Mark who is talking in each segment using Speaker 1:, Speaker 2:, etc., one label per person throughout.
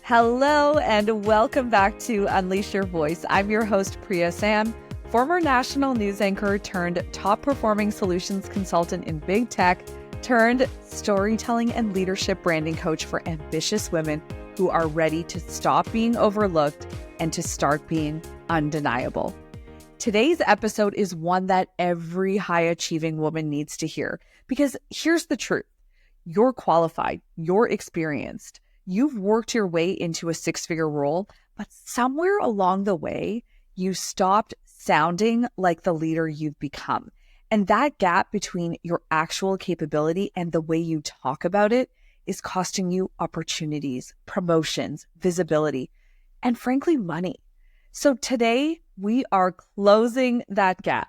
Speaker 1: Hello and welcome back to Unleash Your Voice. I'm your host, Priya Sam, former national news anchor turned top performing solutions consultant in big tech, turned storytelling and leadership branding coach for ambitious women who are ready to stop being overlooked and to start being undeniable. Today's episode is one that every high-achieving woman needs to hear, because here's the truth. You're qualified, you're experienced, you've worked your way into a six-figure role, but somewhere along the way, you stopped sounding like the leader you've become. And that gap between your actual capability and the way you talk about it is costing you opportunities, promotions, visibility, and frankly, money. So today, we are closing that gap.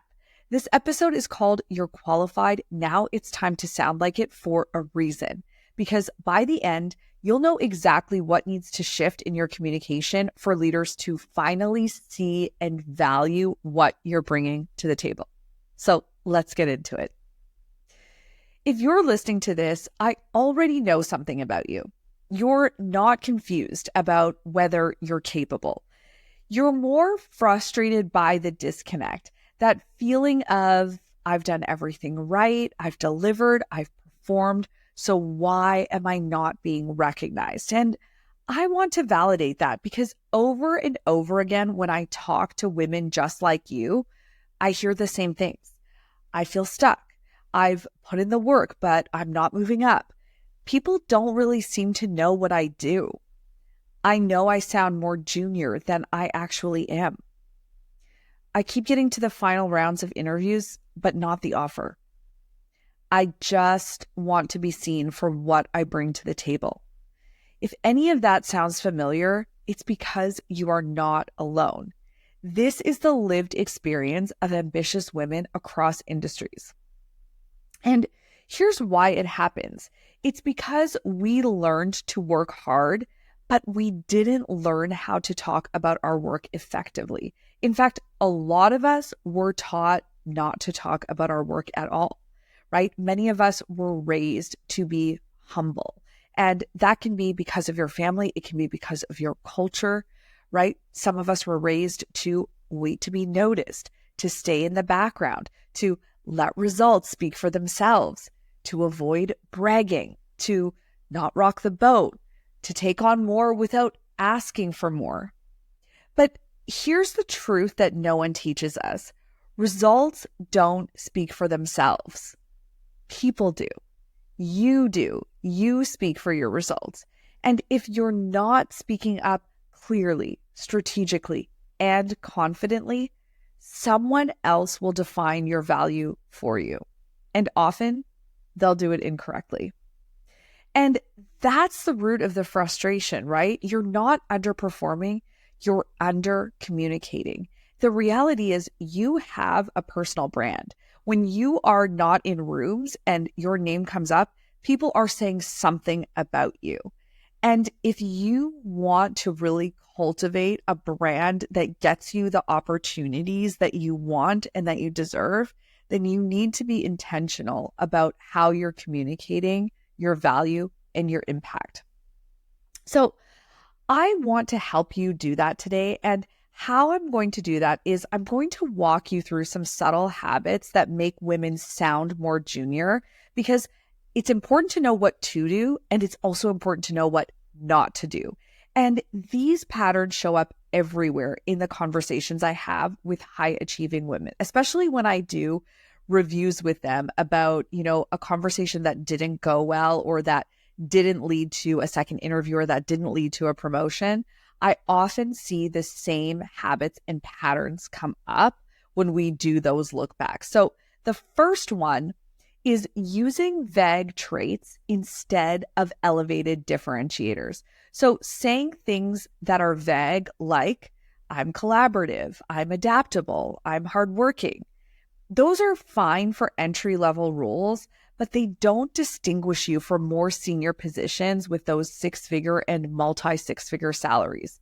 Speaker 1: This episode is called You're Qualified. Now it's time to sound like it for a reason, because by the end, you'll know exactly what needs to shift in your communication for leaders to finally see and value what you're bringing to the table. So let's get into it. If you're listening to this, I already know something about you. You're not confused about whether you're capable. You're more frustrated by the disconnect, that feeling of, I've done everything right, I've delivered, I've performed, so why am I not being recognized? And I want to validate that, because over and over again, when I talk to women just like you, I hear the same things. I feel stuck. I've put in the work, but I'm not moving up. People don't really seem to know what I do. I know I sound more junior than I actually am. I keep getting to the final rounds of interviews, but not the offer. I just want to be seen for what I bring to the table. If any of that sounds familiar, it's because you are not alone. This is the lived experience of ambitious women across industries. And here's why it happens. It's because we learned to work hard, but we didn't learn how to talk about our work effectively. In fact, a lot of us were taught not to talk about our work at all, right? Many of us were raised to be humble. And that can be because of your family. It can be because of your culture, right? Some of us were raised to wait to be noticed, to stay in the background, to let results speak for themselves, to avoid bragging, to not rock the boat, to take on more without asking for more. But here's the truth that no one teaches us. Results don't speak for themselves. People do. You do. You speak for your results. And if you're not speaking up clearly, strategically, and confidently, someone else will define your value for you. And often, they'll do it incorrectly. And that's the root of the frustration, right? You're not underperforming, you're under communicating. The reality is you have a personal brand. When you are not in rooms and your name comes up, people are saying something about you. And if you want to really cultivate a brand that gets you the opportunities that you want and that you deserve, then you need to be intentional about how you're communicating your value and your impact. So I want to help you do that today. And how I'm going to do that is I'm going to walk you through some subtle habits that make women sound more junior, because it's important to know what to do, and it's also important to know what not to do. And these patterns show up everywhere in the conversations I have with high achieving women, especially when I do reviews with them about, a conversation that didn't go well, or that didn't lead to a second interview, or that didn't lead to a promotion. I often see the same habits and patterns come up when we do those look back. So the first one is using vague traits instead of elevated differentiators. So saying things that are vague, like I'm collaborative, I'm adaptable, I'm hardworking. Those are fine for entry-level roles, but they don't distinguish you from more senior positions with those six-figure and multi-six-figure salaries.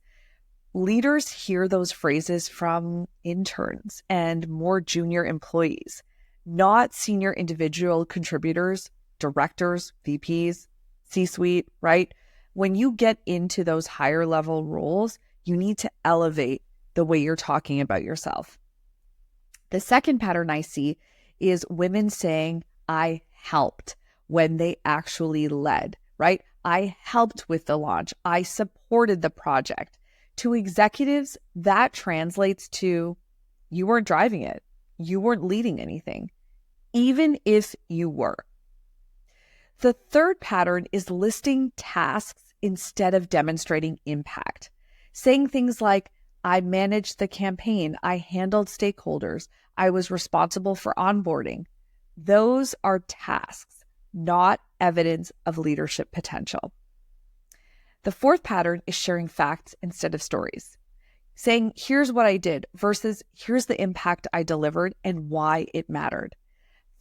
Speaker 1: Leaders hear those phrases from interns and more junior employees, not senior individual contributors, directors, VPs, C-suite, right? when you get into those higher level roles, you need to elevate the way you're talking about yourself. The second pattern I see is women saying, I helped, when they actually led, right? I helped with the launch. I supported the project. To executives, that translates to you weren't driving it. You weren't leading anything, even if you were. The third pattern is listing tasks instead of demonstrating impact. Saying things like, I managed the campaign, I handled stakeholders, I was responsible for onboarding. Those are tasks, not evidence of leadership potential. The fourth pattern is sharing facts instead of stories. Saying, here's what I did versus here's the impact I delivered and why it mattered.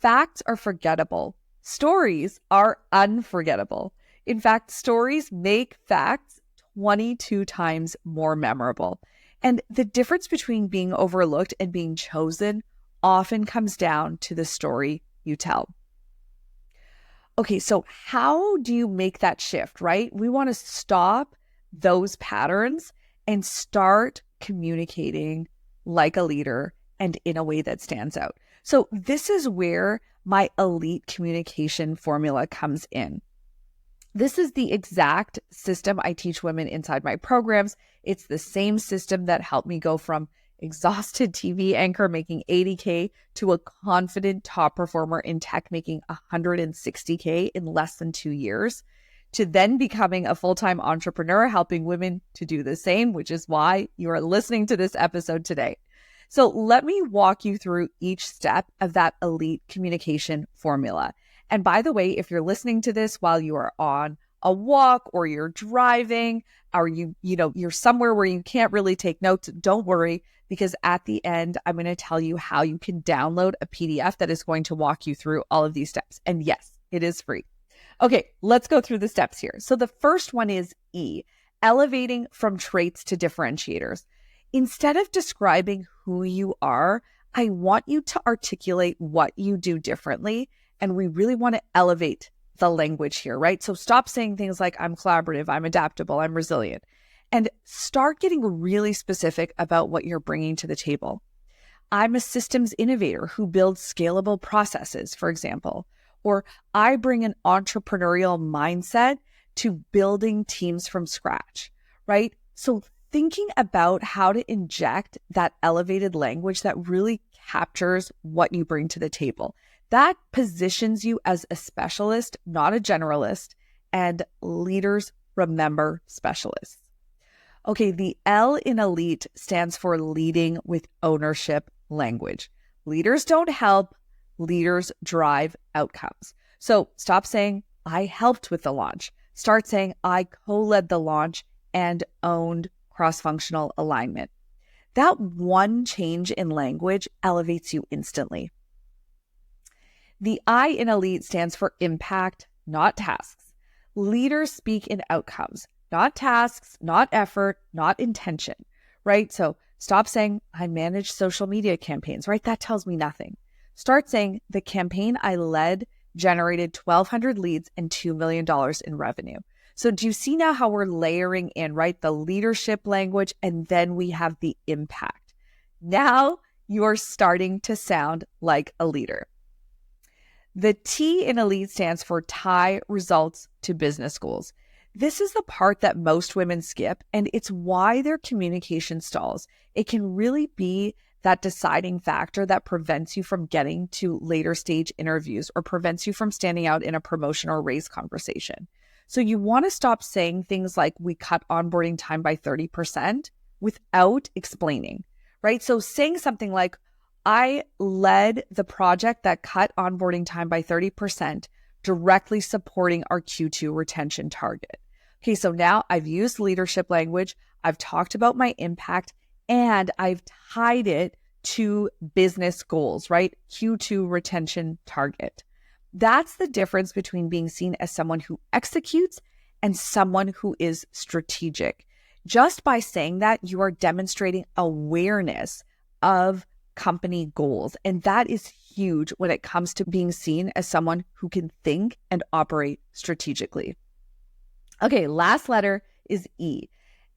Speaker 1: Facts are forgettable. Stories are unforgettable. In fact, stories make facts 22 times more memorable. And the difference between being overlooked and being chosen often comes down to the story you tell. Okay, so how do you make that shift, right? We want to stop those patterns and start communicating like a leader and in a way that stands out. So this is where my elite communication formula comes in. This is the exact system I teach women inside my programs. It's the same system that helped me go from exhausted TV anchor making 80K to a confident top performer in tech making 160K in less than 2 years, to then becoming a full-time entrepreneur helping women to do the same, which is why you are listening to this episode today. So let me walk you through each step of that elite communication formula. And by the way, if you're listening to this while you are on a walk or you're driving or you're somewhere where you can't really take notes, don't worry, because at the end, I'm going to tell you how you can download a PDF that is going to walk you through all of these steps. And yes, it is free. Okay, let's go through the steps here. So the first one is E, elevating from traits to differentiators. Instead of describing who you are, I want you to articulate what you do differently. And we really want to elevate the language here, right? So stop saying things like, I'm collaborative, I'm adaptable, I'm resilient, and start getting really specific about what you're bringing to the table. I'm a systems innovator who builds scalable processes, for example, or I bring an entrepreneurial mindset to building teams from scratch, right? So thinking about how to inject that elevated language that really captures what you bring to the table. That positions you as a specialist, not a generalist, and leaders remember specialists. Okay, the L in elite stands for leading with ownership language. Leaders don't help, leaders drive outcomes. So stop saying, I helped with the launch. Start saying, I co-led the launch and owned cross-functional alignment. That one change in language elevates you instantly. The I in elite stands for impact, not tasks. Leaders speak in outcomes, not tasks, not effort, not intention, right? So stop saying, I manage social media campaigns, right? That tells me nothing. Start saying, the campaign I led generated 1,200 leads and $2 million in revenue. So do you see now how we're layering in, right? The leadership language, and then we have the impact. Now you're starting to sound like a leader. The T in elite stands for tie results to business goals. This is the part that most women skip, and it's why their communication stalls. It can really be that deciding factor that prevents you from getting to later stage interviews or prevents you from standing out in a promotion or raise conversation. So you want to stop saying things like, we cut onboarding time by 30% without explaining, right? So saying something like, I led the project that cut onboarding time by 30%, directly supporting our Q2 retention target. Okay, so now I've used leadership language, I've talked about my impact, and I've tied it to business goals, right? Q2 retention target. That's the difference between being seen as someone who executes and someone who is strategic. Just by saying that, you are demonstrating awareness of company goals. And that is huge when it comes to being seen as someone who can think and operate strategically. Okay, last letter is E.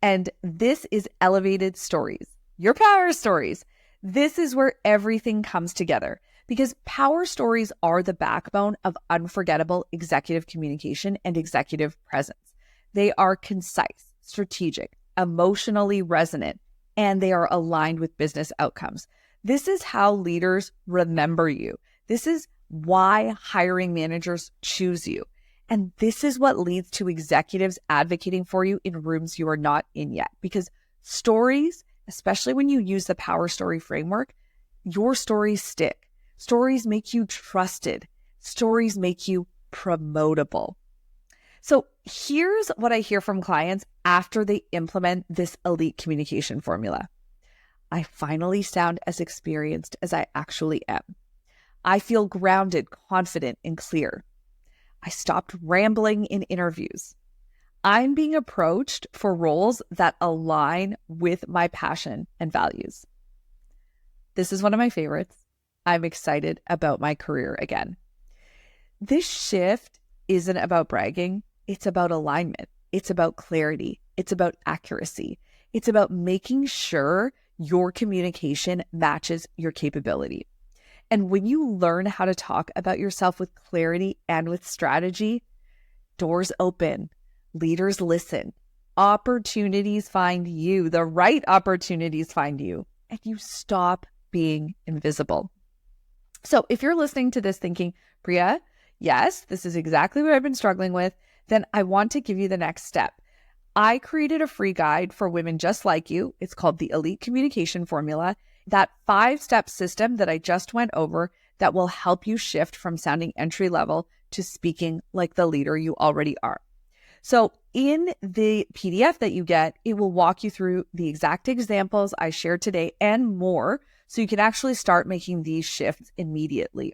Speaker 1: And this is elevated stories, your power stories. This is where everything comes together because power stories are the backbone of unforgettable executive communication and executive presence. They are concise, strategic, emotionally resonant, and they are aligned with business outcomes. This is how leaders remember you. This is why hiring managers choose you. And this is what leads to executives advocating for you in rooms you are not in yet. Because stories, especially when you use the power story framework, your stories stick. Stories make you trusted. Stories make you promotable. So here's what I hear from clients after they implement this elite communication formula. I finally sound as experienced as I actually am. I feel grounded, confident, and clear. I stopped rambling in interviews. I'm being approached for roles that align with my passion and values. This is one of my favorites. I'm excited about my career again. This shift isn't about bragging. It's about alignment. It's about clarity. It's about accuracy. It's about making sure your communication matches your capability. And when you learn how to talk about yourself with clarity and with strategy, doors open, leaders listen, opportunities find you, the right opportunities find you, and you stop being invisible. So if you're listening to this thinking, Priya, yes, this is exactly what I've been struggling with, then I want to give you the next step. I created a free guide for women just like you. It's called the Elite Communication Formula. That 5-step system that I just went over that will help you shift from sounding entry level to speaking like the leader you already are. So in the PDF that you get, it will walk you through the exact examples I shared today and more, so you can actually start making these shifts immediately.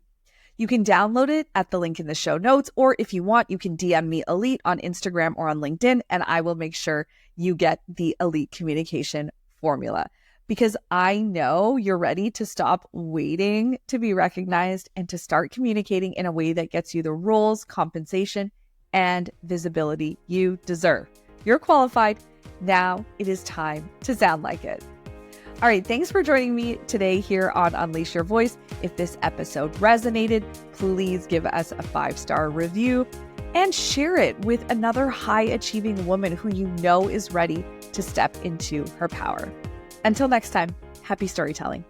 Speaker 1: You can download it at the link in the show notes, or if you want, you can DM me Elite on Instagram or on LinkedIn, and I will make sure you get the Elite Communication Formula. Because I know you're ready to stop waiting to be recognized and to start communicating in a way that gets you the roles, compensation, and visibility you deserve. You're qualified. Now it is time to sound like it. All right, thanks for joining me today here on Unleash Your Voice. If this episode resonated, please give us a 5-star review and share it with another high-achieving woman who you know is ready to step into her power. Until next time, happy storytelling.